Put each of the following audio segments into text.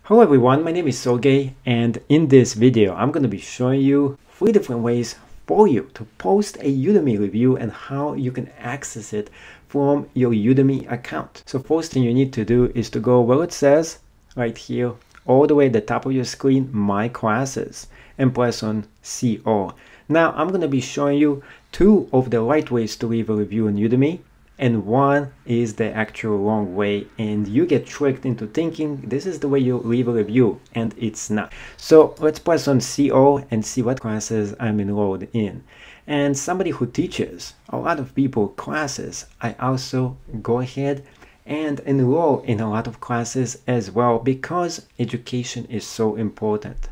Hello everyone, my name is Sergey, and in this video I'm going to be showing you 3 different ways for you to post a Udemy review and how you can access it from your Udemy account. So first thing you need to do is to go where it says right here all the way at the top of your screen, My Classes, and press on See All. Now I'm going to be showing you 2 of the right ways to leave a review on Udemy, and 1 is the actual wrong way, and you get tricked into thinking this is the way you leave a review, and it's not. So let's press on See All and see what classes I'm enrolled in. And somebody who teaches a lot of people classes, I also go ahead and enroll in a lot of classes as well, because education is so important.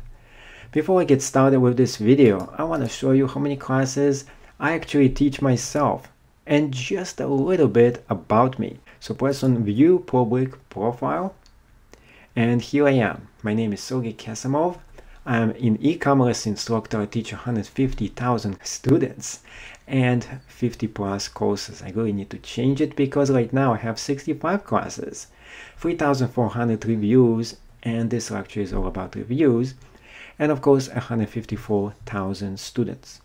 Before I get started with this video, I want to show you how many classes I actually teach myself and just a little bit about me. So press on View Public Profile, and here I am. My name is Sergey Kasimov. I'm an e-commerce instructor. I teach 150,000 students and 50 plus courses. I really need to change it because right now I have 65 classes, 3,400 reviews, and this lecture is all about reviews, and of course 154,000 students.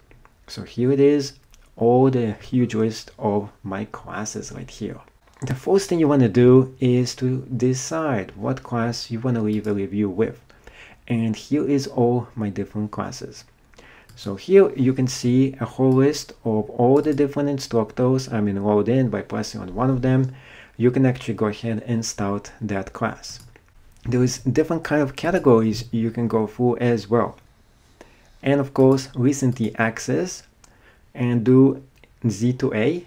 So here it is, all the huge list of my classes right here. The first thing you want to do is to decide what class you want to leave a review with. And here is all my different classes. So here you can see a whole list of all the different instructors I'm enrolled in. By pressing on one of them, you can actually go ahead and start that class. There is different kind of categories you can go through as well. And of course, recently access, and do Z to A,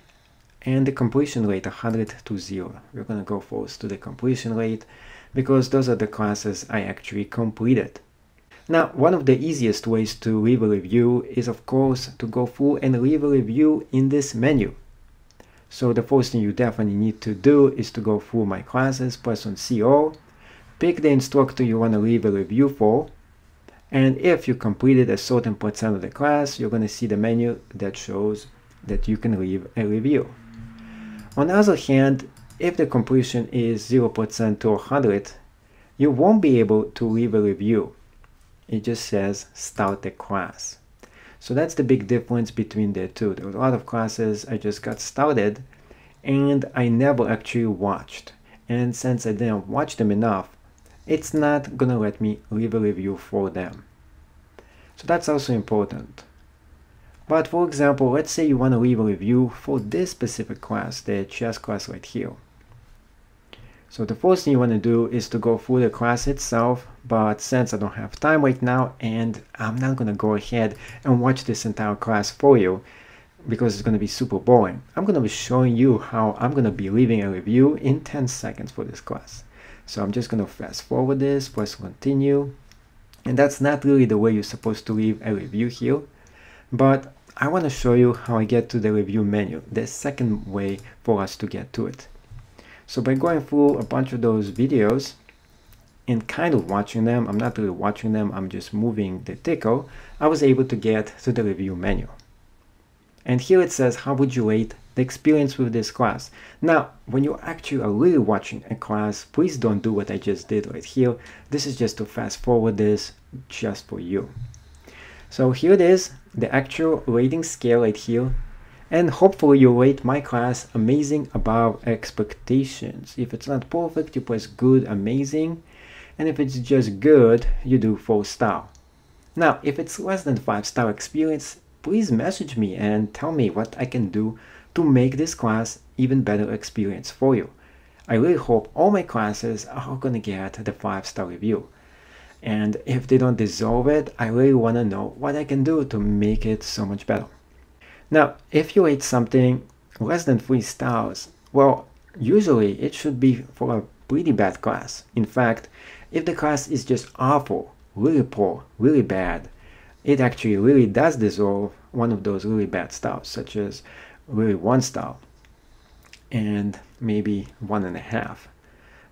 and the completion rate 100 to 0. We're going to go first to the completion rate because those are the classes I actually completed. Now, one of the easiest ways to leave a review is of course to go through and leave a review in this menu. So the first thing you definitely need to do is to go through My Classes, press on See All, pick the instructor you want to leave a review for, and if you completed a certain percent of the class, you're going to see the menu that shows that you can leave a review. On the other hand, if the completion is 0% to 100, you won't be able to leave a review. It just says Start the class. So that's the big difference between the two. There were a lot of classes I just got started and I never actually watched. And since I didn't watch them enough, it's not gonna let me leave a review for them. So that's also important. But for example, let's say you want to leave a review for this specific class, the chess class right here. So the first thing you want to do is to go through the class itself, but since I don't have time right now and I'm not gonna go ahead and watch this entire class for you because it's gonna be super boring, I'm gonna be showing you how I'm gonna be leaving a review in 10 seconds for this class. So I'm just going to fast forward this, press continue, and that's not really the way you're supposed to leave a review here, but I want to show you how I get to the review menu, the second way for us to get to it. So by going through a bunch of those videos and kind of watching them, I'm not really watching them, I'm just moving the ticker, I was able to get to the review menu. And here it says, how would you rate the experience with this class? Now, when you actually are really watching a class, please don't do what I just did right here. This is just to fast forward this just for you. So here it is, the actual rating scale right here. And hopefully you rate my class amazing, above expectations. If it's not perfect, you press good, amazing. And if it's just good, you do 4-star. Now, if it's less than 5-star experience, please message me and tell me what I can do to make this class even better experience for you. I really hope all my classes are gonna get the 5-star review. And if they don't deserve it, I really wanna know what I can do to make it so much better. Now, if you rate something less than 3 stars, well, usually it should be for a pretty bad class. In fact, if the class is just awful, really poor, really bad, it actually really does deserve one of those really bad stars, such as really 1 star and maybe 1.5.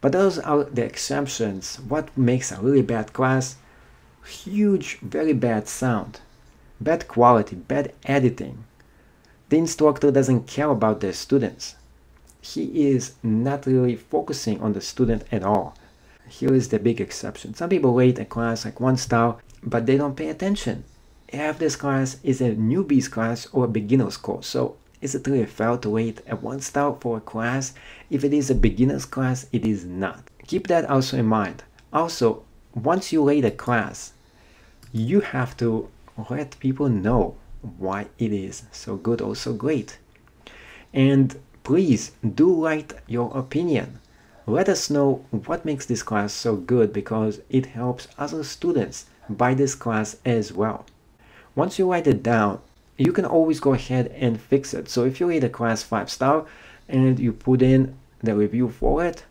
But those are the exceptions. What makes a really bad class? Huge, very bad sound, bad quality, bad editing. The instructor doesn't care about the students. He is not really focusing on the student at all. here is the big exception. Some people rate a class like 1 star, but they don't pay attention if this class is a newbie's class or a beginner's course. So is it really fair to rate a 1 star for a class? If it is a beginner's class, it is not. Keep that also in mind. Also, once you rate a class, you have to let people know why it is so good or so great. And please do write your opinion. Let us know what makes this class so good, because it helps other students buy this class as well. Once you write it down, you can always go ahead and fix it. So if you rate a class 5 star and you put in the review for it,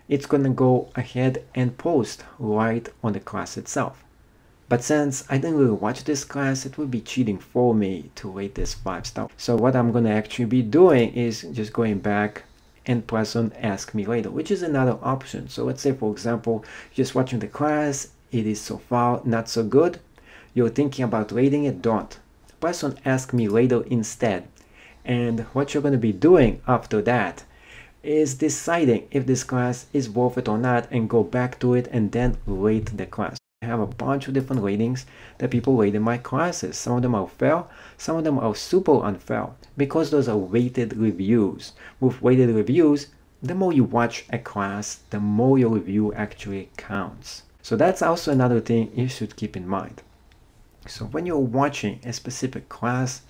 it's gonna go ahead and post right on the class itself. But since I didn't really watch this class, it would be cheating for me to rate this 5 star. So what I'm gonna actually be doing is just going back and press on Ask Me Later, which is another option. So let's say, for example, just watching the class, it is so far not so good. You're thinking about rating it, don't. Press on Ask Me Later instead. And what you're gonna be doing after that is deciding if this class is worth it or not, and go back to it and then rate the class. I have a bunch of different ratings that people rate in my classes. Some of them are fair, some of them are super unfair, because those are weighted reviews. With weighted reviews, the more you watch a class, the more your review actually counts. So that's also another thing you should keep in mind. So when you're watching a specific class,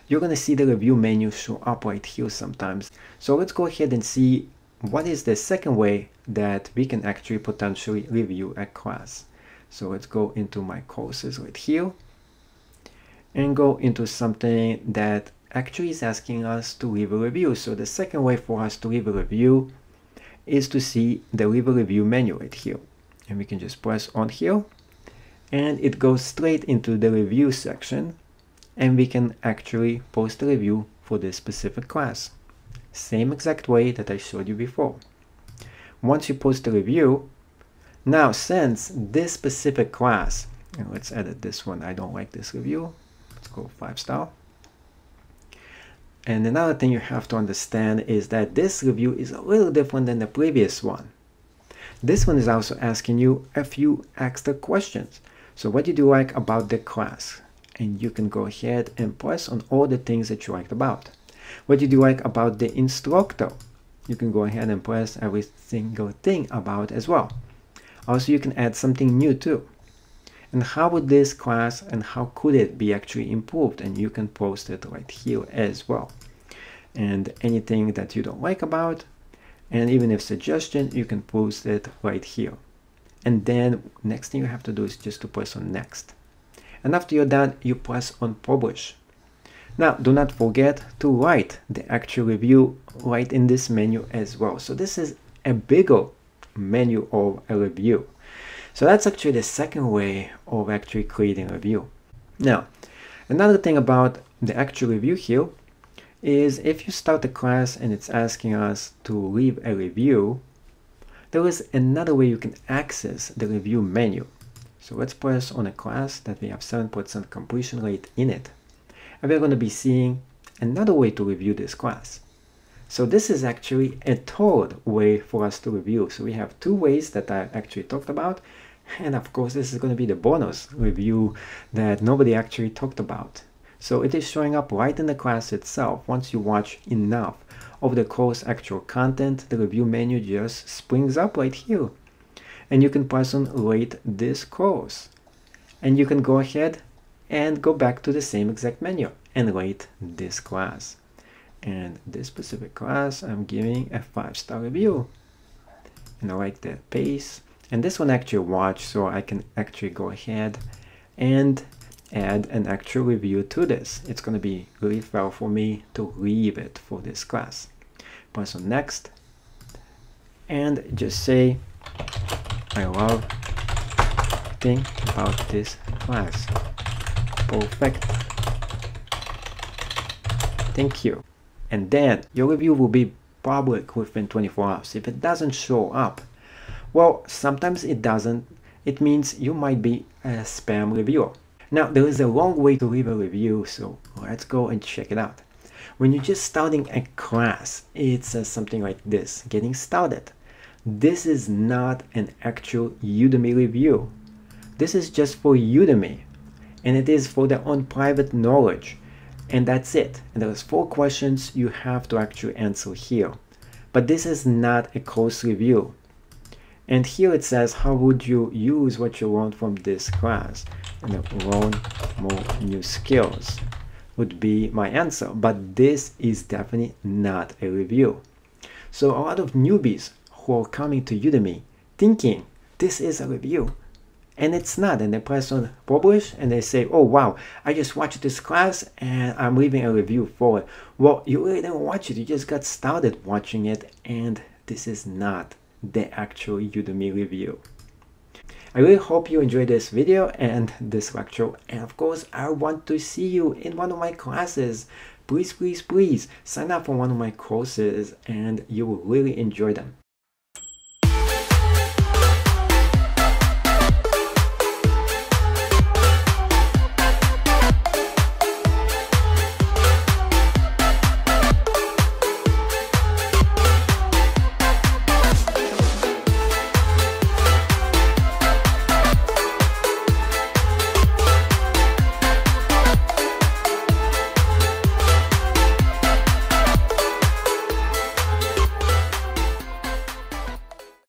you're going to see the review menu show up right here sometimes. So let's go ahead and see what is the second way that we can actually potentially review a class. So let's go into my courses right here and go into something that actually is asking us to leave a review. So the second way for us to leave a review is to see the leave a review menu right here. And we can just press on here and it goes straight into the review section, and we can actually post a review for this specific class. Same exact way that I showed you before. Once you post a review, now since this specific class, and let's edit this one, I don't like this review, let's go 5 star. And another thing you have to understand is that this review is a little different than the previous one. This one is also asking you a few extra questions. So what did you like about the class? And you can go ahead and press on all the things that you liked about. What did you like about the instructor? You can go ahead and press every single thing about as well. Also, you can add something new too. And how would this class and how could it be actually improved? And you can post it right here as well. And anything that you don't like about, and even if suggestion, you can post it right here. And then next thing you have to do is just to press on next. And after you're done, you press on publish. Now, do not forget to write the actual review right in this menu as well. So this is a bigger menu of a review. So that's actually the second way of actually creating a review. Now, another thing about the actual review here is if you start a class and it's asking us to leave a review, there is another way you can access the review menu. So let's press on a class that we have 7% completion rate in it. And we're going to be seeing another way to review this class. So this is actually a third way for us to review. So we have 2 ways that I actually talked about. And of course, this is going to be the bonus review that nobody actually talked about. So it is showing up right in the class itself. Once you watch enough of the course actual content, the review menu just springs up right here. And you can press on rate this course. And you can go ahead and go back to the same exact menu and rate this class. And this specific class, I'm giving a 5-star review. And I like that pace. And this one actually watch, so I can actually go ahead and add an actual review to this. It's going to be really fair for me to leave it for this class. Press on next and just say, I love thing about this class. Perfect. Thank you. And then your review will be public within 24 hours. If it doesn't show up, well, sometimes it doesn't. It means you might be a spam reviewer. Now, there is a long way to leave a review, so let's go and check it out. When you're just starting a class, it says something like this, getting started. This is not an actual Udemy review. This is just for Udemy, and it is for their own private knowledge, and that's it. And there's 4 questions you have to actually answer here. But this is not a course review. And here it says, how would you use what you learned from this class? And learn more new skills would be my answer. But this is definitely not a review. So a lot of newbies who are coming to Udemy thinking this is a review, and it's not, and they press on publish and they say, oh wow, I just watched this class and I'm leaving a review for it. Well, you really didn't watch it, you just got started watching it, and this is not the actual Udemy review. I really hope you enjoyed this video and this lecture, and of course I want to see you in one of my classes. Please sign up for one of my courses and you will really enjoy them.